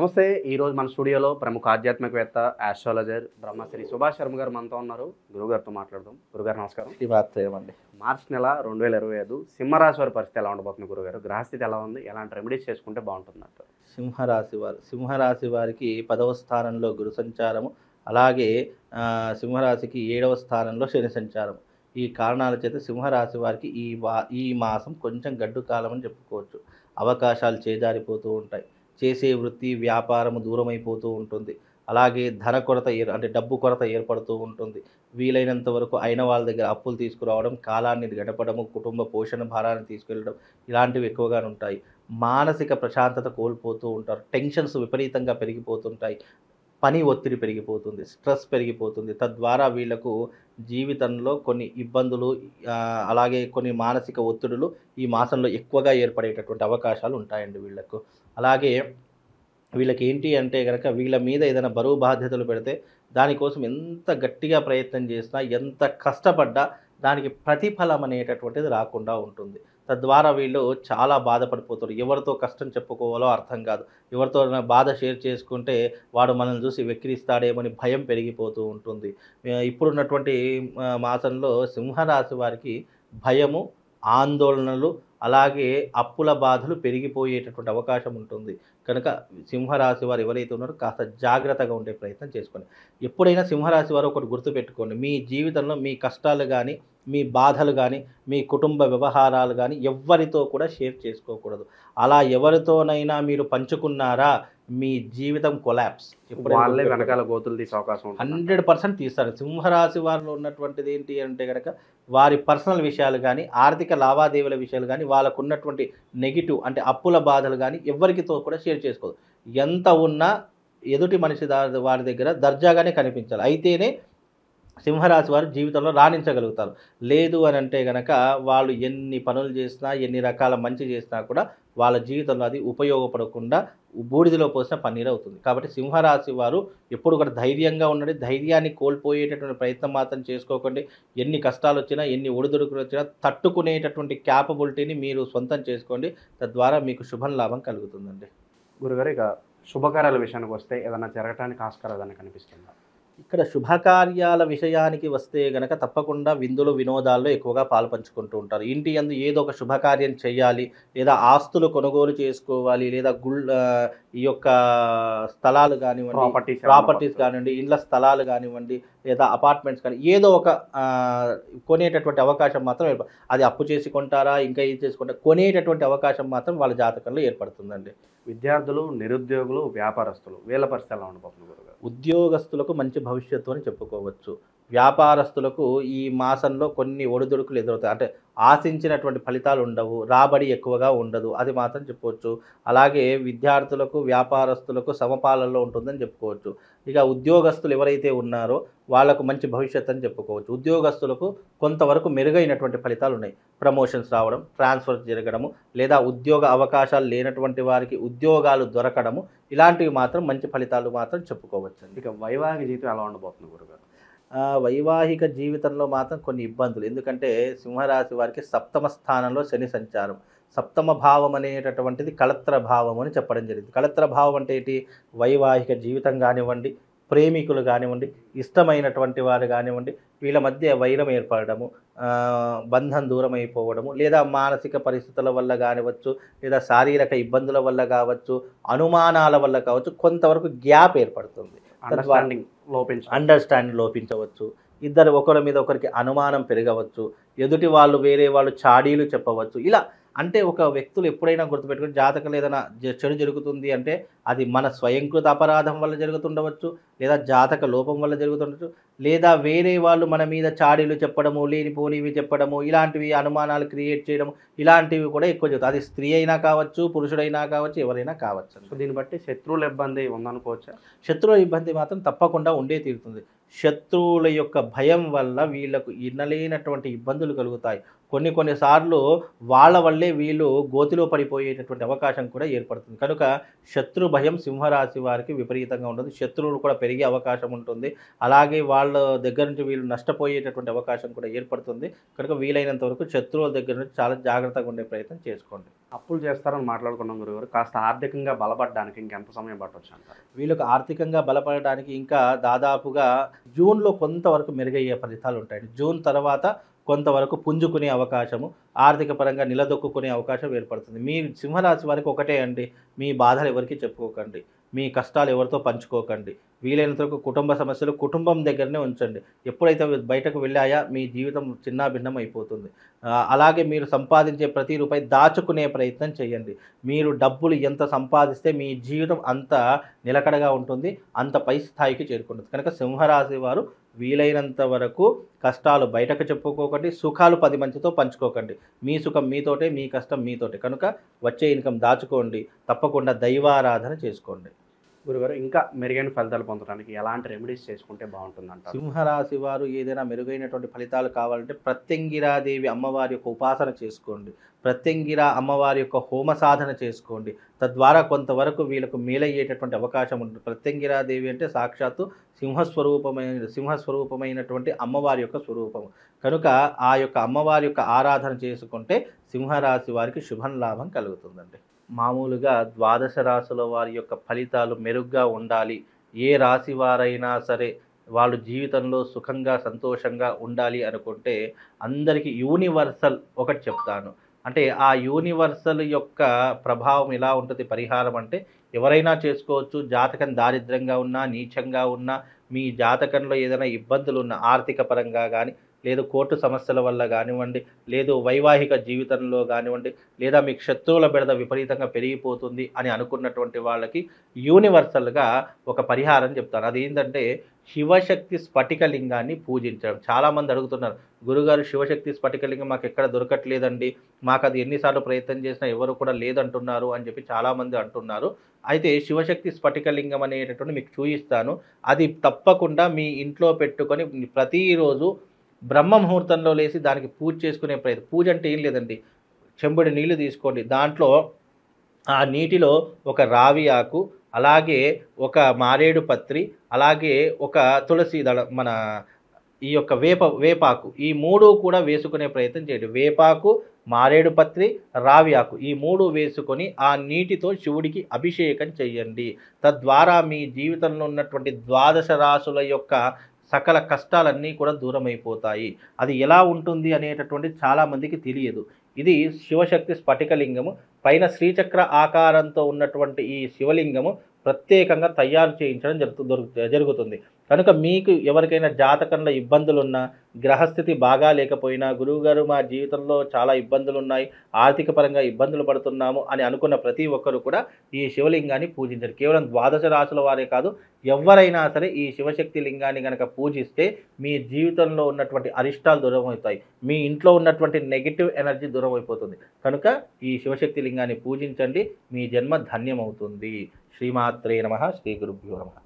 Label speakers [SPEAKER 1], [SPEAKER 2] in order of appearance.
[SPEAKER 1] నమస్తే. ఈరోజు మన స్టూడియోలో ప్రముఖ ఆధ్యాత్మికవేత్త, ఆస్ట్రాలజర్ బ్రహ్మశ్రీ సుభాష్ శర్మ గారు మనతో ఉన్నారు. గురుగారితో మాట్లాడదాం. గురుగారు నమస్కారం.
[SPEAKER 2] శ్రీవాత్సయమండి.
[SPEAKER 1] మార్చి నెల 2025 సింహరాశి వారి పరిస్థితి ఎలా ఉండబోతుంది గురుగారు? గ్రహస్థితి ఎలా ఉంది? ఎలాంటి రెమెడీస్ చేసుకుంటే బాగుంటుందంటారు?
[SPEAKER 2] సింహరాశి వారికి 10వ స్థానంలో గురు సంచారము, అలాగే సింహరాశికి 7వ స్థానంలో శని సంచారం. ఈ కారణాల చేత సింహరాశి వారికి ఈ మాసం కొంచెం గడ్డు కాలం అని చెప్పుకోవచ్చు. అవకాశాలు చేజారిపోతూ ఉంటాయి. చేసే వృత్తి వ్యాపారము దూరమైపోతూ ఉంటుంది. అలాగే ధన కొరత అంటే డబ్బు కొరత ఏర్పడుతూ ఉంటుంది. వీలైనంత వరకు అయిన వాళ్ళ దగ్గర అప్పులు తీసుకురావడం, కాలాన్ని గడపడము, కుటుంబ పోషణ భారాన్ని తీసుకెళ్ళడం ఇలాంటివి ఎక్కువగా ఉంటాయి. మానసిక ప్రశాంతత కోల్పోతూ ఉంటారు. టెన్షన్స్ విపరీతంగా పెరిగిపోతుంటాయి. పని ఒత్తిడి పెరిగిపోతుంది, స్ట్రెస్ పెరిగిపోతుంది. తద్వారా వీళ్లకు జీవితంలో కొన్ని ఇబ్బందులు, అలాగే కొన్ని మానసిక ఒత్తిడులు ఈ మాసంలో ఎక్కువగా ఏర్పడేటటువంటి అవకాశాలు ఉంటాయండి వీళ్లకు. అలాగే వీళ్ళకి ఏంటి అంటే కనుక వీళ్ళ మీద ఏదైనా బరువు బాధ్యతలు పెడితే దానికోసం ఎంత గట్టిగా ప్రయత్నం చేసినా, ఎంత కష్టపడ్డా దానికి ప్రతిఫలం అనేటటువంటిది రాకుండా ఉంటుంది. తద్వారా వీళ్ళు చాలా బాధపడిపోతారు. ఎవరితో కష్టం చెప్పుకోవాలో అర్థం కాదు. ఎవరితో బాధ షేర్ చేసుకుంటే వాడు మనల్ని చూసి వెక్కిరిస్తాడేమని భయం పెరిగిపోతూ ఉంటుంది. ఇప్పుడున్నటువంటి మాసంలో సింహరాశి వారికి భయము, ఆందోళనలు, అలాగే అప్పుల బాధలు పెరిగిపోయేటటువంటి అవకాశం ఉంటుంది. కనుక సింహరాశి వారు ఎవరైతే ఉన్నారో కాస్త జాగ్రత్తగా ఉండే ప్రయత్నం చేసుకోండి. ఎప్పుడైనా సింహరాశి వారు ఒకటి గుర్తుపెట్టుకోండి, మీ జీవితంలో మీ కష్టాలు కానీ, మీ బాధలు కానీ, మీ కుటుంబ వ్యవహారాలు కానీ ఎవ్వరితో కూడా షేర్ చేసుకోకూడదు. అలా ఎవరితోనైనా మీరు పంచుకున్నారా మీ జీవితం కొలాప్స్.
[SPEAKER 1] వాళ్ళే వెనకాల గోతులు తీసే అవకాశం
[SPEAKER 2] 100% తీస్తారు. సింహరాశి వారిలో ఉన్నటువంటిది ఏంటి అంటే కనుక వారి పర్సనల్ విషయాలు కానీ, ఆర్థిక లావాదేవీల విషయాలు కానీ, వాళ్ళకు ఉన్నటువంటి నెగిటివ్ అంటే అప్పుల బాధలు కానీ ఎవరికితో కూడా షేర్ చేసుకోదు. ఎంత ఉన్నా ఎదుటి మనిషి వారి దగ్గర దర్జాగానే కనిపించాలి. అయితేనే సింహరాశి వారు జీవితంలో రాణించగలుగుతారు. లేదు అని అంటే కనుక వాళ్ళు ఎన్ని పనులు చేసినా, ఎన్ని రకాల మంచి చేసినా కూడా వాళ్ళ జీవితంలో అది ఉపయోగపడకుండా బూడిదలో పోసిన పన్నీరు అవుతుంది. కాబట్టి సింహరాశి వారు ఎప్పుడు కూడా ధైర్యంగా ఉండండి. ధైర్యాన్ని కోల్పోయేటటువంటి ప్రయత్నం మాత్రం చేసుకోకండి. ఎన్ని కష్టాలు వచ్చినా, ఎన్ని ఒడిదుడుకులు వచ్చినా తట్టుకునేటటువంటి క్యాపబిలిటీని మీరు సొంతం చేసుకోండి. తద్వారా మీకు శుభం లాభం కలుగుతుందండి.
[SPEAKER 1] గురుగారు, ఇక శుభకార్యాల విషయానికి వస్తే ఏదైనా జరగటానికి ఆస్కారం ఏదైనా కనిపిస్తుందా?
[SPEAKER 2] ఇక్కడ శుభకార్యాల విషయానికి వస్తే గనక తప్పకుండా విందులు వినోదాల్లో ఎక్కువగా పాలు పంచుకుంటూ ఉంటారు. ఇంటి యందు ఏదో ఒక శుభకార్యం చేయాలి, లేదా ఆస్తులు కొనుగోలు చేసుకోవాలి, లేదా ఈ యొక్క స్థలాలు కానివ్వండి, ప్రాపర్టీస్ కానివ్వండి, ఇండ్ల స్థలాలు కానివ్వండి, లేదా అపార్ట్మెంట్స్ కానీ ఏదో ఒక కొనేటటువంటి అవకాశం మాత్రం అది అప్పు చేసి కొంటారా, ఇంకా ఇది చేసుకుంటారా, కొనేటటువంటి అవకాశం మాత్రం వాళ్ళ జాతకంలో ఏర్పడుతుందండి.
[SPEAKER 1] విద్యార్థులు, నిరుద్యోగులు, వ్యాపారస్తులు వీళ్ళ పరిస్థితి ఎలా ఉండబోతుంది గురుగారు?
[SPEAKER 2] ఉద్యోగస్తులకు మంచి భవిష్యత్తు అని చెప్పుకోవచ్చు. వ్యాపారస్తులకు ఈ మాసంలో కొన్ని ఒడిదుడుకులు ఎదురవుతాయి. అంటే ఆశించినటువంటి ఫలితాలు ఉండవు, రాబడి ఎక్కువగా ఉండదు, అది మాత్రం చెప్పవచ్చు. అలాగే విద్యార్థులకు, వ్యాపారస్తులకు సమపాలనలో ఉంటుందని చెప్పుకోవచ్చు. ఇక ఉద్యోగస్తులు ఎవరైతే ఉన్నారో వాళ్ళకు మంచి భవిష్యత్తు అని చెప్పుకోవచ్చు. ఉద్యోగస్తులకు కొంతవరకు మెరుగైనటువంటి ఫలితాలు ఉన్నాయి. ప్రమోషన్స్ రావడం, ట్రాన్స్ఫర్ జరగడము, లేదా ఉద్యోగ అవకాశాలు లేనటువంటి వారికి ఉద్యోగాలు దొరకడము, ఇలాంటివి మాత్రం మంచి ఫలితాలు మాత్రం చెప్పుకోవచ్చు.
[SPEAKER 1] ఇక వైవాహిక జీవితం ఎలా ఉండబోతుంది గురుగారు?
[SPEAKER 2] వైవాహిక జీవితంలో మాత్రం కొన్ని ఇబ్బందులు. ఎందుకంటే సింహరాశి వారికి 7వ స్థానంలో శని సంచారం. 7వ భావం అనేటటువంటిది కళత్ర భావం అని చెప్పడం జరిగింది. కళత్ర భావం అంటే ఏంటి? వైవాహిక జీవితం కానివ్వండి, ప్రేమికులు కానివ్వండి, ఇష్టమైనటువంటి వారు కానివ్వండి, వీళ్ళ మధ్య వైరం ఏర్పడము, బంధం దూరం అయిపోవడము, లేదా మానసిక పరిస్థితుల వల్ల కానివచ్చు, లేదా శారీరక ఇబ్బందుల వల్ల కావచ్చు, అనుమానాల వల్ల కావచ్చు, కొంతవరకు గ్యాప్ ఏర్పడుతుంది. అండర్స్టాండింగ్ లోపించవచ్చు. ఇద్దరు ఒకరి మీద ఒకరికి అనుమానం పెరగవచ్చు. ఎదుటి వాళ్ళు వేరే వాళ్ళు చాడీలు చెప్పవచ్చు. ఇలా అంటే ఒక వ్యక్తులు ఎప్పుడైనా గుర్తుపెట్టుకుని జాతకంలో ఏదైనా చెడు జరుగుతుంది అంటే అది మన స్వయంకృత అపరాధం వల్ల జరుగుతుండవచ్చు, లేదా జాతక లోపం వల్ల జరుగుతుండవచ్చు, లేదా వేరే వాళ్ళు మన మీద చాడీలు చెప్పడము, లేనిపోనివి చెప్పడము, ఇలాంటివి అనుమానాలు క్రియేట్ చేయడం, ఇలాంటివి కూడా ఎక్కువ జరుగుతాయి. అది స్త్రీ అయినా కావచ్చు, పురుషుడైనా కావచ్చు, ఎవరైనా కావచ్చు.
[SPEAKER 1] సో దీన్ని బట్టి శత్రువుల ఇబ్బంది ఉందనుకోవచ్చా?
[SPEAKER 2] శత్రువుల ఇబ్బంది మాత్రం తప్పకుండా ఉండే తీరుతుంది. శత్రువుల యొక్క భయం వల్ల వీళ్లకు ఇన్నలేనటువంటి ఇబ్బందులు కలుగుతాయి. కొన్నిసార్లు వాళ్ళ వల్లే వీళ్ళు గోతిలో పడిపోయేటటువంటి అవకాశం కూడా ఏర్పడుతుంది. కనుక శత్రు భయం సింహరాశి వారికి విపరీతంగా ఉంటుంది. శత్రువులు కూడా పెరిగే అవకాశం ఉంటుంది. అలాగే వాళ్ళ దగ్గర నుంచి వీళ్ళు నష్టపోయేటటువంటి అవకాశం కూడా ఏర్పడుతుంది. కనుక వీలైనంత వరకు శత్రువుల దగ్గర నుంచి చాలా జాగ్రత్తగా ఉండే ప్రయత్నం చేసుకోండి.
[SPEAKER 1] అప్పులు చేస్తారని మాట్లాడుకున్నాం గురుగారు. కాస్త ఆర్థికంగా బలపడడానికి ఇంకెంత సమయం పట్టొచ్చు అంటారు?
[SPEAKER 2] వీళ్ళకి ఆర్థికంగా బలపడడానికి ఇంకా దాదాపుగా జూన్‌లో కొంతవరకు మెరుగయ్యే ఫలితాలు ఉంటాయండి. జూన్ తర్వాత కొంతవరకు పుంజుకునే అవకాశము, ఆర్థిక పరంగా నిలదొక్కునే అవకాశం ఏర్పడుతుంది. మీ సింహరాశి వారికి ఒకటే అండి, మీ బాధలు ఎవరికీ చెప్పుకోకండి. మీ కష్టాలు ఎవరితో పంచుకోకండి. వీలైనంత వరకు కుటుంబ సమస్యలు కుటుంబం దగ్గరనే ఉంచండి. ఎప్పుడైతే బయటకు వెళ్ళాయా మీ జీవితం చిన్నాభిన్నం అయిపోతుంది. అలాగే మీరు సంపాదించే ప్రతి రూపాయి దాచుకునే ప్రయత్నం చేయండి. మీరు డబ్బులు ఎంత సంపాదిస్తే మీ జీవితం అంత నిలకడగా ఉంటుంది, అంత పై స్థాయికి చేరుకుంటుంది. కనుక సింహరాశి వారు వీలైనంత వరకు కష్టాలు బయటకు చెప్పుకోకండి, సుఖాలు 10 మందితో పంచుకోకండి. మీ సుఖం మీతోటే, మీ కష్టం మీతోటే. కనుక వచ్చే ఇన్కమ్ దాచుకోండి, తప్పకుండా దైవారాధన చేసుకోండి.
[SPEAKER 1] గురుగారు, ఇంకా మెరుగైన ఫలితాలు పొందడానికి ఎలాంటి రెమెడీస్ చేసుకుంటే బాగుంటుందంటారు?
[SPEAKER 2] సింహరాశి వారు ఏదైనా మెరుగైనటువంటి ఫలితాలు కావాలంటే ప్రత్యంగిరాదేవి అమ్మవారి యొక్క ఉపాసన చేసుకోండి. ప్రత్యంగిరా అమ్మవారి యొక్క హోమ సాధన చేసుకోండి. తద్వారా కొంతవరకు వీళ్ళకు మేలయ్యేటటువంటి అవకాశం ఉంటుంది. ప్రత్యంగిరాదేవి అంటే సాక్షాత్తు సింహస్వరూపమైనటువంటి అమ్మవారి యొక్క స్వరూపము. కనుక ఆ యొక్క అమ్మవారి యొక్క ఆరాధన చేసుకుంటే సింహరాశి వారికి శుభం లాభం కలుగుతుందండి. మామూలుగా ద్వాదశ రాశుల వారి యొక్క ఫలితాలు మెరుగ్గా ఉండాలి, ఏ రాశి వారైనా సరే వాళ్ళు జీవితంలో సుఖంగా సంతోషంగా ఉండాలి అనుకుంటే అందరికీ యూనివర్సల్ ఒకటి చెప్తాను. అంటే ఆ యూనివర్సల్ యొక్క ప్రభావం ఎలా ఉంటుంది పరిహారం అంటే ఎవరైనా చేసుకోవచ్చు. జాతకం దారిద్ర్యంగా ఉన్నా, నీచంగా ఉన్నా, మీ జాతకంలో ఏదైనా ఇబ్బందులు ఉన్న ఆర్థిక పరంగా కానీ, లేదు కోర్టు సమస్యల వల్ల కానివ్వండి, లేదు వైవాహిక జీవితంలో కానివ్వండి, లేదా మీకు శత్రువుల బెడద విపరీతంగా పెరిగిపోతుంది అని అనుకున్నటువంటి వాళ్ళకి యూనివర్సల్గా ఒక పరిహారం చెప్తాను. అదేంటంటే శివశక్తి స్ఫటికలింగాన్ని పూజించడం. చాలామంది అడుగుతున్నారు, గురుగారు శివశక్తి స్ఫటికలింగం మాకు ఎక్కడ దొరకట్లేదండి, మాకు అది ఎన్నిసార్లు ప్రయత్నం చేసినా ఎవరు కూడా లేదంటున్నారు అని చెప్పి చాలామంది అంటున్నారు. అయితే శివశక్తి స్ఫటికలింగం అనేటటువంటి మీకు చూపిస్తాను. అది తప్పకుండా మీ ఇంట్లో పెట్టుకొని ప్రతిరోజు బ్రహ్మ ముహూర్తంలో లేచి దానికి పూజ చేసుకునే ప్రయత్నం. పూజ అంటే ఏం లేదండి, చెంబుడి నీళ్లు తీసుకోండి, దాంట్లో ఆ నీటిలో ఒక రావి ఆకు, అలాగే ఒక మారేడు పత్రి, అలాగే ఒక తులసి దళం, మన ఈ యొక్క వేపాకు, ఈ 3 కూడా వేసుకునే ప్రయత్నం చేయండి. వేపాకు, మారేడు పత్రి, రావి ఆకు, ఈ 3 వేసుకొని ఆ నీటితో శివుడికి అభిషేకం చెయ్యండి. తద్వారా మీ జీవితంలో ఉన్నటువంటి ద్వాదశ రాశుల యొక్క సకల కష్టాలన్నీ కూడా దూరమైపోతాయి. అది ఎలా ఉంటుంది అనేటటువంటి చాలామందికి తెలియదు. ఇది శివశక్తి స్ఫటికలింగము. పైన శ్రీచక్ర ఆకారంతో ఉన్నటువంటి ఈ శివలింగము ప్రత్యేకంగా తయారు చేయించడం జరుగుతుంది. కనుక మీకు ఎవరికైనా జాతకంలో ఇబ్బందులున్నా, గ్రహస్థితి బాగా లేకపోయినా, గురువుగారు మా జీవితంలో చాలా ఇబ్బందులు ఉన్నాయి, ఆర్థిక పరంగా ఇబ్బందులు పడుతున్నాము అని అనుకున్న ప్రతి ఒక్కరు కూడా ఈ శివలింగాన్ని పూజించండి. కేవలం ద్వాదశ రాశుల వారే కాదు, ఎవరైనా సరే ఈ శివశక్తి లింగాన్ని కనుక పూజిస్తే మీ జీవితంలో ఉన్నటువంటి అరిష్టాలు దూరం అవుతాయి, మీ ఇంట్లో ఉన్నటువంటి నెగిటివ్ ఎనర్జీ దూరం అయిపోతుంది. కనుక ఈ శివశక్తి లింగాన్ని పూజించండి, మీ జన్మ ధన్యమవుతుంది. శ్రీమాత్రే నమః. శ్రీ గురుభ్యో నమః.